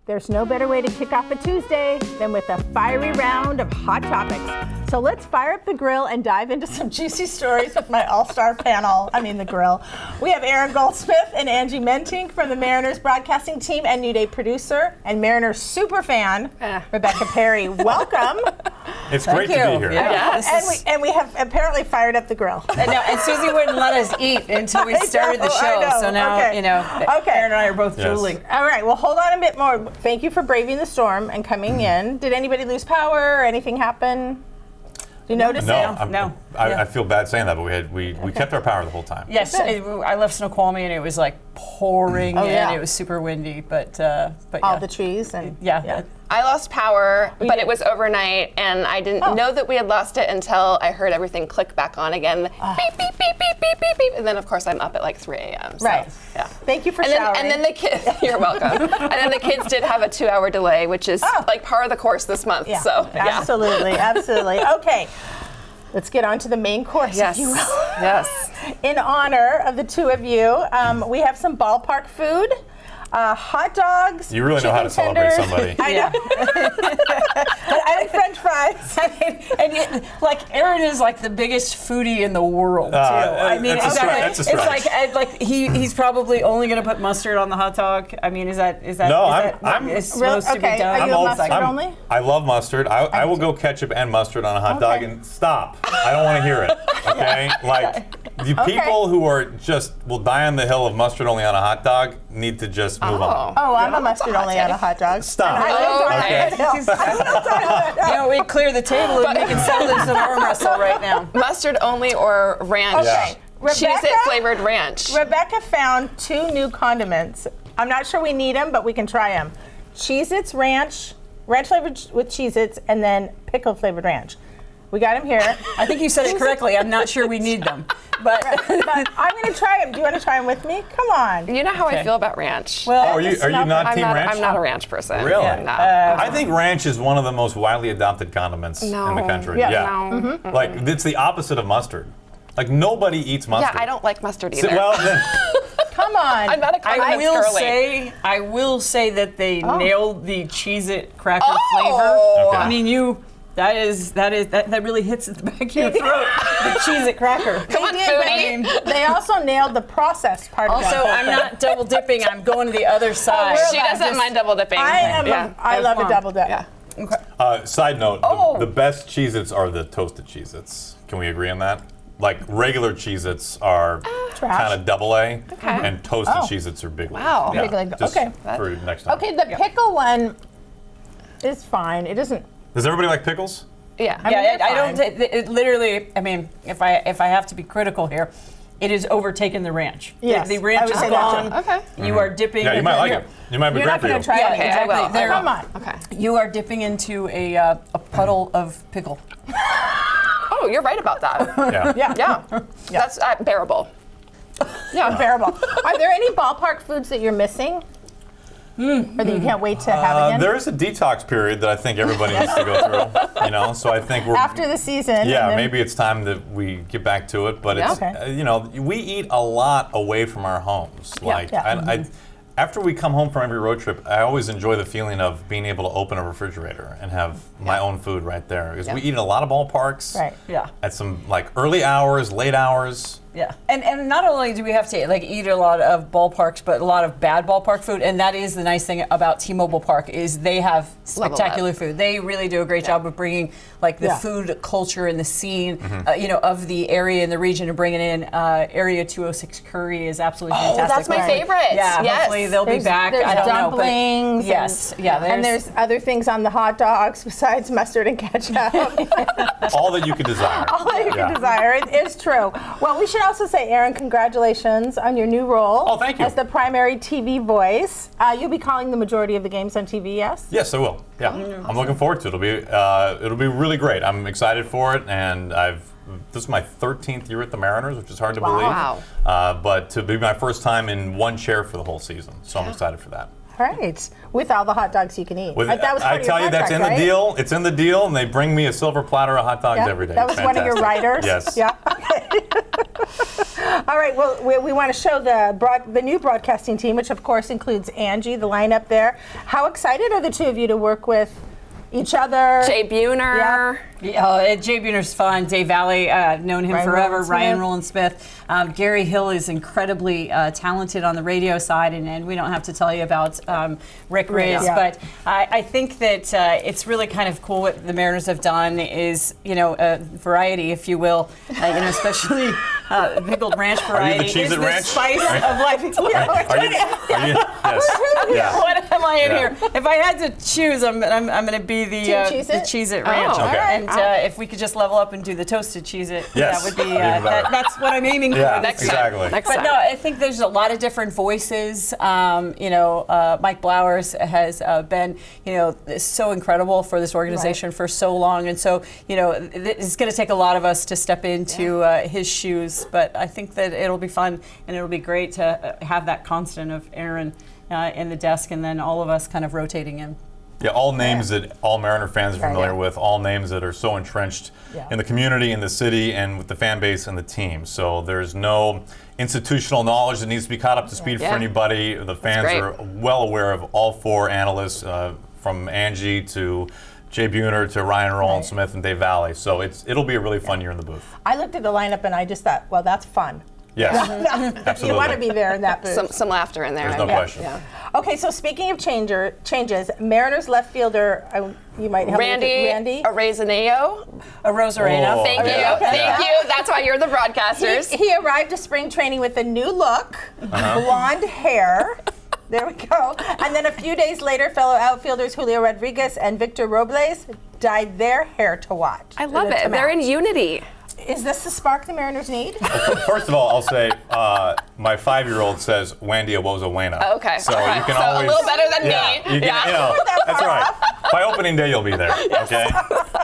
There's no better way to kick off a Tuesday than with a fiery round of hot topics. So let's fire up the grill and dive into some juicy stories with my all-star panel. I mean the grill. We have Goldsmith and Angie Mentink from the Mariners broadcasting team and New Day producer and Mariners super fan, Rebecca Perry. Welcome. It's great to be here. And we have apparently fired up the grill. And Suzie wouldn't let us eat until we started the show. So now, Aaron and I are both drooling. All right, well, hold on a bit more. Thank you for braving the storm and coming in. Did anybody lose power or anything happen? Do you notice it? No. I feel bad saying that, but we kept our power the whole time. Yes, I left Snoqualmie and it was like pouring in. It was super windy, but all the trees and I lost power, but it was overnight, and I didn't know that we had lost it until I heard everything click back on again. Beep, beep, beep, beep, beep, beep, beep. And then, of course, I'm up at like 3 a.m. So, right. Yeah. Thank you for showering. And then the kids, you're welcome. And then the kids did have a 2-hour delay, which is like par of the course this month. Yeah. So, absolutely. Okay. Let's get on to the main course, if you will. Yes. In honor of the two of you, we have some ballpark food. Hot dogs. You really know how to celebrate somebody. I know. I like French fries. and Aaron is like the biggest foodie in the world too. I mean, that's a stretch. It's like he's probably only going to put mustard on the hot dog. I mean, is that No, I'm supposed to be done? Are you a mustard only? I love mustard. I will go ketchup and mustard on a hot dog, and stop. I don't want to hear it. Okay, the people who are will die on the hill of mustard only on a hot dog need to just move on. Oh, I'm a mustard only on a hot dog. Stop. We clear the table and we can settle this an arm wrestle right now. Mustard only or ranch? Okay. Cheez-It flavored ranch. Rebecca found 2 new condiments. I'm not sure we need them, but we can try them. Cheez-Its ranch flavored with Cheez-Its, and then pickle flavored ranch. We got them here. I think you said it correctly. I'm not sure we need them. But I'm going to try them. Do you want to try them with me? Come on. You know how I feel about ranch. Well, are you not team ranch? I'm not a ranch person. Really? Yeah, no. I think ranch is one of the most widely adopted condiments in the country. No. Mm-hmm. Like, it's the opposite of mustard. Like, nobody eats mustard. Yeah, I don't like mustard either. Well, then, Come on. I'm not a condiments girly. I will say that they nailed the Cheez-It cracker flavor. Okay. I mean, that really hits at the back of your throat. The Cheez-It cracker. Come on, foodie. They also nailed the processed part of that. Also, I'm not double dipping. I'm going to the other side. She doesn't mind double dipping. I love a double dip. Yeah. Okay. Side note, the best Cheez-Its are the toasted Cheez-Its. Can we agree on that? Like, regular Cheez-Its are kind of double A, and toasted Cheez-Its are big. Wow. Yeah, Big leg. just Okay. for next time. Okay, the pickle one is fine. It isn't. Does everybody like pickles? Yeah. I don't. It literally. I mean, if I have to be critical here, it has overtaken the ranch. Yes, the ranch I would is say that gone. too. Okay. You are dipping. Yeah, you might like it. You might be You're great not for you. going to try Yeah, it. Okay, I will. exactly. There. Come on. Okay. You are dipping into a puddle of pickle. Oh, you're right about that. Yeah. Yeah. That's bearable. Yeah. Unbearable. Are there any ballpark foods that you're missing? Or that you can't wait to have again? There is a detox period that I think everybody needs to go through. So I think we're After the season. Yeah, maybe it's time that we get back to it. But it's we eat a lot away from our homes. After we come home from every road trip, I always enjoy the feeling of being able to open a refrigerator and have my own food right there. Because we eat at a lot of ballparks. Right. Yeah. At some early hours, late hours. Yeah, and not only do we have to eat a lot of ballparks, but a lot of bad ballpark food, and that is the nice thing about T-Mobile Park is they have spectacular food. They really do a great job of bringing the food culture and the scene, of the area and the region, and bringing in Area 206 curry is absolutely fantastic. That's my favorite. Yeah, yes. Hopefully they'll be back. There's I don't dumplings. know, yes, and there's other things on the hot dogs besides mustard and ketchup. All that you could desire. All that you could desire. It's true. Well, we should also say, Aaron, congratulations on your new role. Oh, thank you. As the primary TV voice. You'll be calling the majority of the games on TV, yes? Yes, I will. Yeah, I'm looking forward to it. It'll be really great. I'm excited for it, and this is my 13th year at the Mariners, which is hard to believe. Wow. But to be my first time in one chair for the whole season, so I'm excited for that. Right, with all the hot dogs you can eat. That was part I of tell your you, that's in contract, the right? deal. It's in the deal, and they bring me a silver platter of hot dogs Yeah, every day. that was It's one of your fantastic. writers? Yes. Yeah. Okay. All right, well, we want to show the new broadcasting team, which of course includes Angie, the lineup there. How excited are the two of you to work with each other? Jay Buhner. Jay Buhner's fun. Dave Valley, known him forever. Ryan Rowland-Smith. Gary Hill is incredibly talented on the radio side, and we don't have to tell you about Rick Riz. But I think that it's really kind of cool what the Mariners have done is, a variety, if you will, especially pickled ranch variety. Are you the Cheez-It Ranch? Spice of life. Yes. What am I in here? If I had to choose, I'm going to be the Cheez-It Ranch. Oh, okay. And if we could just level up and do the toasted Cheez-It, yes. that would be, that's what I'm aiming for. Next exactly. Next But time. no, I think there's a lot of different voices. Mike Blowers has been, so incredible for this organization for so long. And so, it's going to take a lot of us to step into his shoes. But I think that it'll be fun and it'll be great to have that constant of Aaron in the desk and then all of us kind of rotating in. Yeah, all names that all Mariner fans are familiar with, all names that are so entrenched in the community, in the city, and with the fan base and the team. So there's no institutional knowledge that needs to be caught up to speed for anybody. The fans are well aware of all four analysts, from Angie to Jay Buhner to Ryan Rowland-Smith and Dave Valley. So it'll be a really fun year in the booth. I looked at the lineup and I just thought, well, that's fun. Yes, absolutely. You want to be there in that booth. Some laughter in there. There's no question. Yeah. Okay, so speaking of changes, Mariners left fielder, you might help Randy me. Arozarena. A Rosarena. Thank you. Thank you. That's why you're the broadcasters. He arrived to spring training with a new look, blonde hair. There we go. And then a few days later, fellow outfielders Julio Rodriguez and Victor Robles dyed their hair to watch. I love it. They're in unity. Is this the spark the Mariners need? First of all, I'll say my 5-year-old says Wendy Awozawena. Okay. So right. you can so always a little better than me. You can, that's right. By opening day, you'll be there. Okay.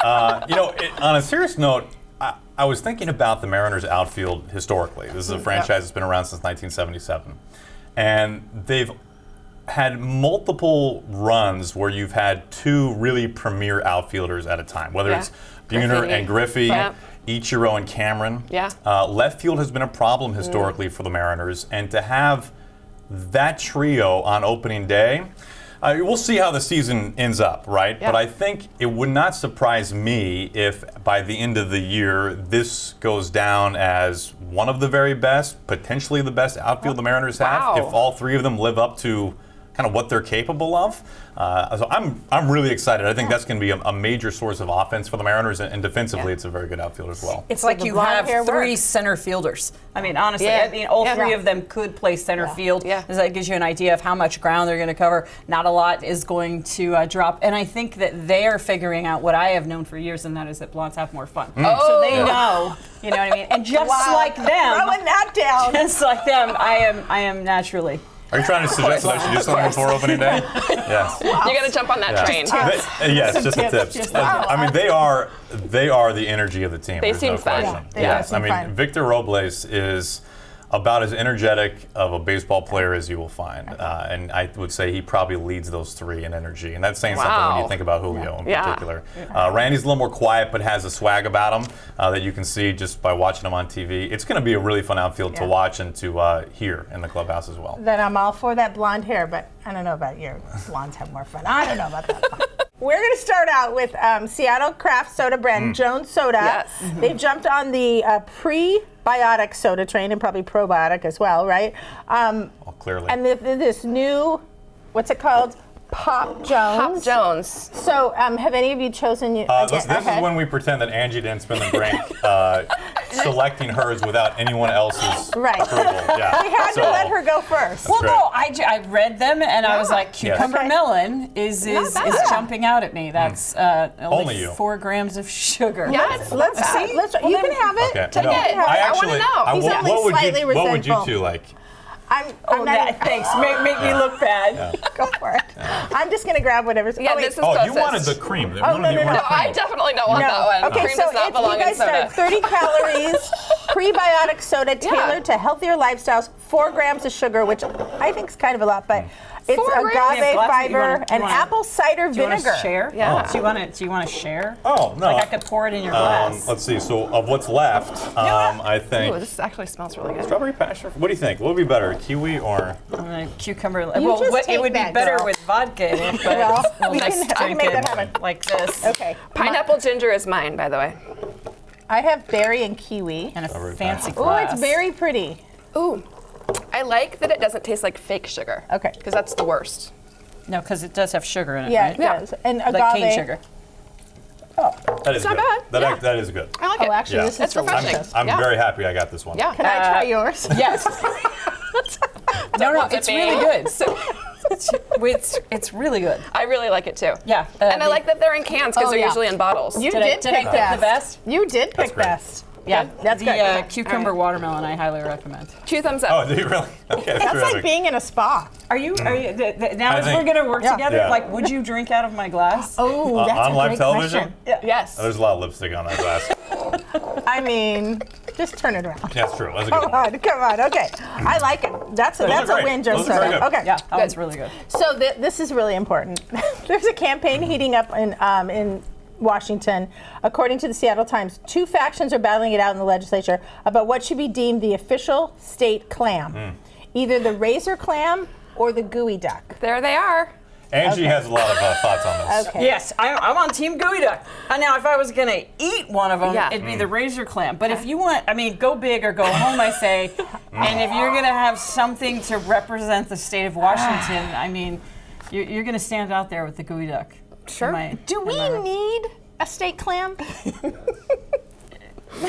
On a serious note, I was thinking about the Mariners outfield historically. This is a franchise that's been around since 1977, and they've had multiple runs where you've had two really premier outfielders at a time, whether it's Buhner and Griffey. Ichiro and Cameron. Left field has been a problem historically for the Mariners, and to have that trio on opening day, we'll see how the season ends up, right? But I think it would not surprise me if by the end of the year this goes down as one of the very best, potentially the best outfield the Mariners have, if all three of them live up to kind of what they're capable of. So I'm really excited. I think that's going to be a major source of offense for the Mariners, and defensively it's a very good outfield as well. It's like you have three center fielders. I mean, honestly, all three of them could play center field. That gives you an idea of how much ground they're going to cover. Not a lot is going to drop. And I think that they're figuring out what I have known for years, and that is that blondes have more fun. So they know, you know what I mean? And just like them, throwing that down. Just like them, I am naturally. Are you trying to suggest that I should do something before opening day? Yes. You got to jump on that train. Yes, just the tips. I mean, they are the energy of the team. They There's seem no fun. question. Yes, I mean, Victor Robles is about as energetic of a baseball player as you will find. And I would say he probably leads those three in energy. And that's saying something when you think about Julio in particular. Randy's a little more quiet, but has a swag about him that you can see just by watching him on TV. It's going to be a really fun outfield to watch and to hear in the clubhouse as well. Then I'm all for that blonde hair, but I don't know about you. Blondes have more fun. I don't know about that. We're going to start out with Seattle craft soda brand Jones Soda. Yes. They've jumped on the prebiotic soda train and probably probiotic as well, right? Clearly. And this new, what's it called? Pop Jones. Pop Jones. So have any of you chosen? This is when we pretend that Angie didn't spend the break selecting hers without anyone else's approval. Yeah. We had to let her go first. Well, no, I read them and I was like, cucumber melon is jumping out at me. That's only 4 grams of sugar. Yes, let's see. You can have it. Okay. Take it. I want to know. He's at least slightly resentful. What would you two like? Thanks. Make me look bad. Go for it. I'm just going to grab whatever's. This is closest. You wanted the cream. No, I definitely don't want that one. Okay, Cream so does not belong you guys in soda. start 30 calories, prebiotic soda tailored to healthier lifestyles, 4 grams of sugar, which I think is kind of a lot, but It's 4 grams? agave We have glasses. fiber and apple cider Do you want vinegar. to share? Yeah. Do you want to share? Oh, no. Like I could pour it in your glass. Let's see. So of what's left, I think Ooh, this actually smells really good. strawberry passion. What do you think? What would be better, kiwi or? Cucumber. You Well, just it would be take better that, with vodka in it, but Well, we nice can make that happen. like this. Okay. Pineapple ginger is mine, by the way. I have berry and kiwi. And a Strawberry fancy Oh, glass. it's very pretty. Ooh, I like that it doesn't taste like fake sugar. Okay. Because that's the worst. No, because it does have sugar in it, Yeah, right? it does. And agave. Like cane sugar. That is not good. bad. That is good. I like Oh, it. actually, Yeah. this is It's refreshing. delicious. I'm Yeah. very happy I got this one. Yeah. Can I try yours? Yes. no, Double it's dipping. really good. So, it's really good. I really like it too. Yeah. And I like that they're in cans because Oh, they're yeah. usually in bottles. You Did I did pick pick the best? You did That's pick great. best. Yeah, That's the good. cucumber All right. watermelon I highly recommend. 2 thumbs up. Oh, do you really? Okay, That's terrific. like being in a spa. Are you now I as think- we're gonna work Yeah. together? Yeah. Like, would you drink out of my glass? Oh, that's on a live great television? question. Yes. There's a lot of lipstick on that glass. I mean, just turn it around. Yeah, that's true. That's a good Come one. on, come on. Okay, I like it. That's a are great. win, Those are Joseph. very good. Okay. Yeah, that one's really good. So this is really important. There's a campaign heating up in Washington. According to the Seattle Times, 2 factions are battling it out in the legislature about what should be deemed the official state clam. Either the razor clam or the gooey duck. There they are. Angie has a lot of thoughts on this. Okay. Yes, I'm on Team Gooey Duck. And now, if I was going to eat one of them, Yeah. it'd be the razor clam. But if you want, I mean, go big or go home, I say. And if you're going to have something to represent the state of Washington, I mean, you're going to stand out there with the Gooey Duck. Sure. Do we need a state clam?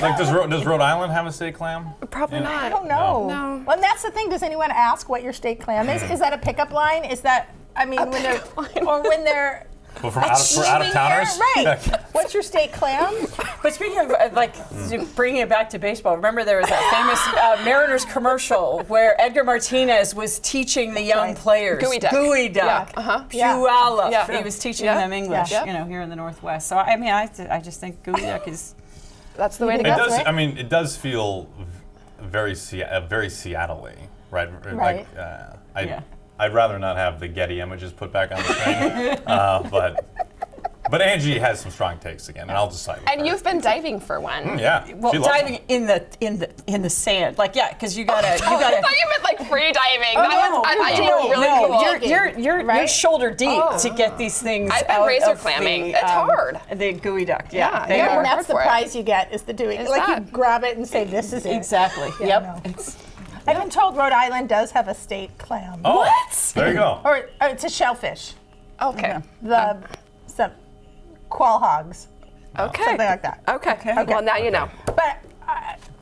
Like, does Rhode Island have a state clam? Probably I not. don't know. No. Well, and that's the thing. Does anyone ask what your state clam is? Is that a pickup line? Is that, I mean, when they're, or when they're Well, for out of towners? right. What's your state clam? But speaking of, bringing it back to baseball, remember there was that famous Mariners commercial where Edgar Martinez was teaching the young players. Gooey duck. Gooey duck. Yeah. Puyallup. Yeah. He was teaching Yeah. them English, Yeah. here in the Northwest. So, I mean, I just think Gooey duck is... That's the way to It go. does. right? I mean, it does feel very Seattle-y, right? Right. Yeah. I'd rather not have the Getty images put back on the screen, but Angie has some strong takes again, and I'll decide. And you've been diving for one. Yeah. Well, she loves diving them. in the sand, like because you gotta I thought you meant like free diving. I thought you were really cool. You're Right? shoulder deep to get these things. I've been out razor of clamming. the, It's hard. The gooey duck, Yeah, they yeah, are. And that's the for it. prize you get is the doing. Is Like you that? grab it and say, "This is it." Exactly. Yeah, Yep. no. I've been told Rhode Island does have a state clam. Oh, What? There you go. Or it's a shellfish. Okay. Some quail hogs, Okay. something like that. Okay. Well, now you know. But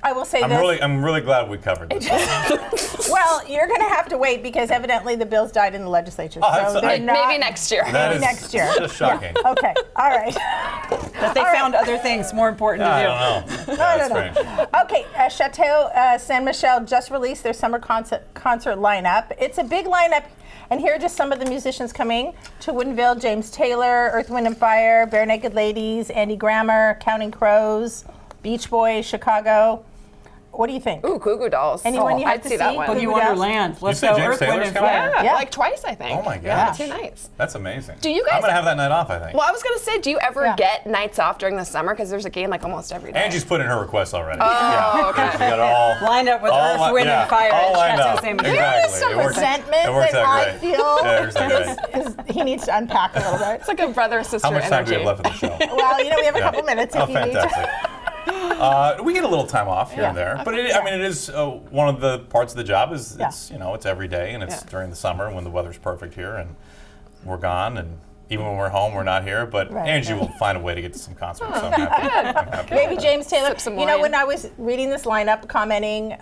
I will say this. I'm really glad we covered this. Well, you're going to have to wait because evidently the bills died in the legislature. that's- So they're Maybe not, Maybe next year. That Maybe is next year. just shocking. Okay. All right. But they found other things more important to I do. don't know. That's strange. Okay, Chateau Saint Michel just released their summer concert lineup. It's a big lineup, and here are just some of the musicians coming to Woodinville: James Taylor, Earth, Wind and Fire, Bare Naked Ladies, Andy Grammer, Counting Crows, Beach Boys, Chicago. What do you think? Ooh, Goo Goo Dolls. Anyone you have I'd to see that see? one. Goo Boogie Goo Wonderland. Let's said go. James Earth, Wind, Taylor's and coming? Fire. Yeah. Like twice, I think. Oh my Yeah, gosh. 2 nights. That's amazing. Do you guys? I'm gonna have that night off, I think. Well, I was gonna say, do you ever Yeah. get nights off during the summer? Because there's a game like almost every day. Angie's put in her request already. Oh, okay. She got all Lined up with all Earth, Wind, and Fire all at lined Chateau up. Saint Michel. There is Exactly. some It works- resentment it works that out I great. feel Yeah, it works out great. he needs to unpack a little bit. It's like a brother-sister How much time do we energy. have left of the show? Well, we have a Yeah. couple minutes if Oh, you need to. fantastic. We get a little time off here and there, but I mean, it is one of the parts of the job. Is it's it's every day, and it's Yeah. during the summer when the weather's perfect here, and we're gone, and even when we're home, we're not here. But Right, Angie will find a way to get to some concerts. So I'm happy. I'm happy. Maybe James Taylor. Sip some You know, wine. when I was reading this lineup, commenting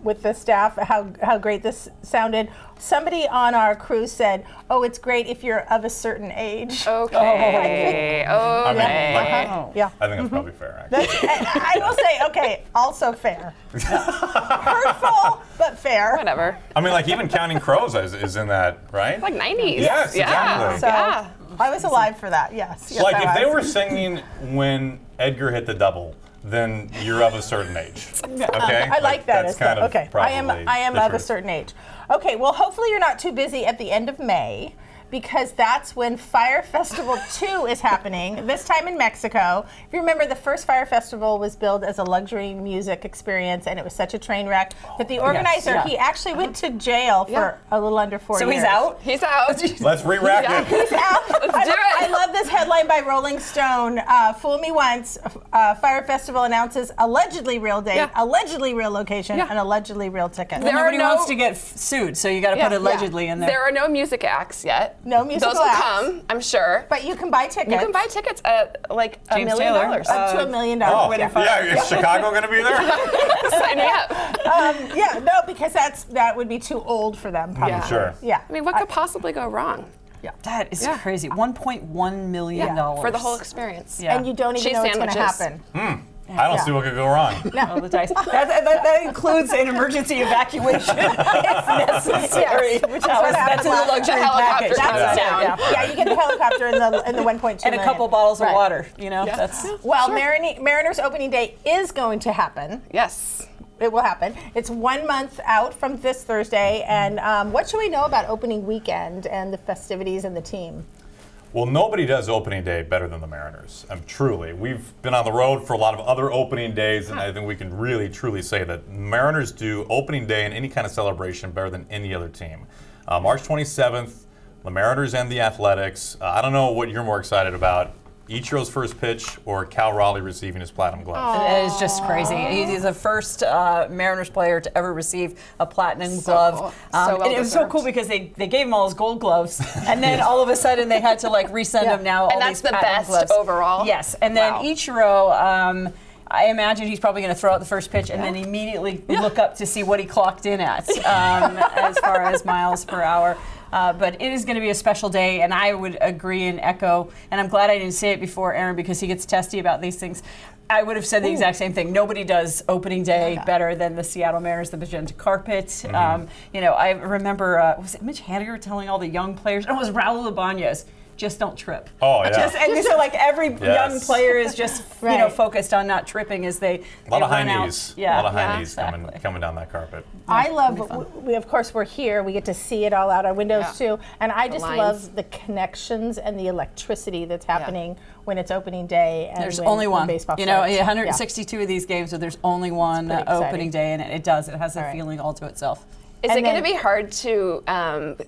with the staff how great this sounded, somebody on our crew said, "Oh, it's great if you're of a certain age." Okay. I mean, Okay. like, Yeah. I think that's probably fair. Actually. And I will say, okay, also fair. Hurtful, but fair. Whatever. I mean, like even Counting Crows is in that, right? Like 90s. Yes, Yeah. exactly. So Yeah. I was alive for that. Yes. Yes, Like I if they was. were singing when Edgar hit the double, then you're of a certain age. Okay? I like that. That's kind of okay. I am the of a truth. certain age. Okay, well, hopefully you're not too busy at the end of May, because that's when Fire Festival 2 is happening, this time in Mexico. If you remember, the first Fire Festival was billed as a luxury music experience, and it was such a train wreck that the organizer, he actually went to jail for a little under 4 years. So he's out? He's out. Let's re-rack it. He's out. Let's do it. I love this headline by Rolling Stone. Fool me once. Fire Festival announces allegedly real date, allegedly real location, and allegedly real ticket. Nobody wants to get sued, so you got to put allegedly in there. There are no music acts yet. No musical Those will acts. come, I'm sure. But you can buy tickets. You can buy tickets at like $1 James million. Taylor. Up to $1 million. Oh, is Chicago going to be there? Sign me up. No, because that would be too old for them, probably. Yeah. Sure. Yeah. I mean, what could possibly go wrong? That is crazy. $1.1 million. For the whole experience. Yeah. And you don't even Cheese know what's going to sandwiches. happen. I don't see what could go wrong. All the dice. That includes an emergency evacuation if necessary. Yes, which is what That's in the happened luxury The helicopter package. comes down. Yeah, you get the helicopter in the 1.2 And a million. couple bottles of Right. water. You know, that's Well, Mariners opening day is going to happen. Yes. It will happen. It's 1 month out from this Thursday. And what should we know about opening weekend and the festivities and the team? Well, nobody does opening day better than the Mariners. Truly. We've been on the road for a lot of other opening days, and I think we can really, truly say that Mariners do opening day and any kind of celebration better than any other team. March 27th, the Mariners and the Athletics. I don't know what you're more excited about. Ichiro's first pitch or Cal Raleigh receiving his platinum glove? It is just crazy. He's the first Mariners player to ever receive a platinum glove. Cool. So and it was so well-deserved. cool because they gave him all his gold gloves, and then all of a sudden they had to like resend him now. And all that's these the platinum best gloves. overall? Yes, and then Wow. Ichiro. I imagine he's probably going to throw out the first pitch and then immediately look up to see what he clocked in at as far as miles per hour. But it is going to be a special day, and I would agree and echo, and I'm glad I didn't say it before Aaron because he gets testy about these things. I would have said the exact same thing. Nobody does opening day better than the Seattle Mariners, the magenta carpet. I remember, was it Mitch Haniger telling all the young players, it was Raul Ibanez, just don't trip. Oh, yeah. And so like every young Yes. player is just focused on not tripping as they A lot of high run out. knees. Yeah. A lot of high knees exactly. coming down that carpet. I love, we of course we're here, we get to see it all out our windows too, and I just lines. love the connections and the electricity that's happening when it's opening day and There's when, only when one. baseball You know, starts. 162 of these games, so there's only one pretty exciting. opening day, and it does. It has a right. feeling all to itself. Is And it going to then- be hard to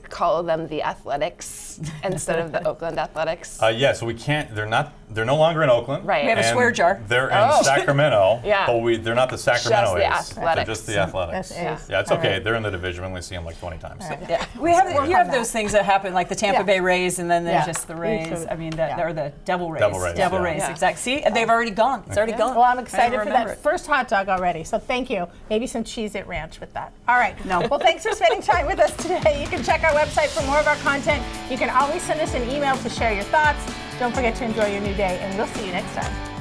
call them the Athletics instead of the Oakland Athletics? Yeah, so we can't. They're no longer in Oakland. Right. We have a and swear jar. They're in Sacramento. Yeah. But they're not the Sacramento Just the A's. Athletics. They're just the Athletics. That's A's. Yeah, it's All okay. right. They're in the division. We only see them like 20 times. Yeah, you have on those things that happen, like the Tampa Bay Rays, and then there's Yeah. just the Rays. Usually- I mean, yeah. or the Devil Rays. Devil Rays, yeah. Exactly. See, and they've already gone. It's already gone. Well, I'm I excited don't for remember that it. first hot dog already. So thank you. Maybe some Cheez-It Ranch with that. All right. No. Well, thanks for spending time with us today. You can check our website for more of our content. You can always send us an email to share your thoughts. Don't forget to enjoy your new day, and we'll see you next time.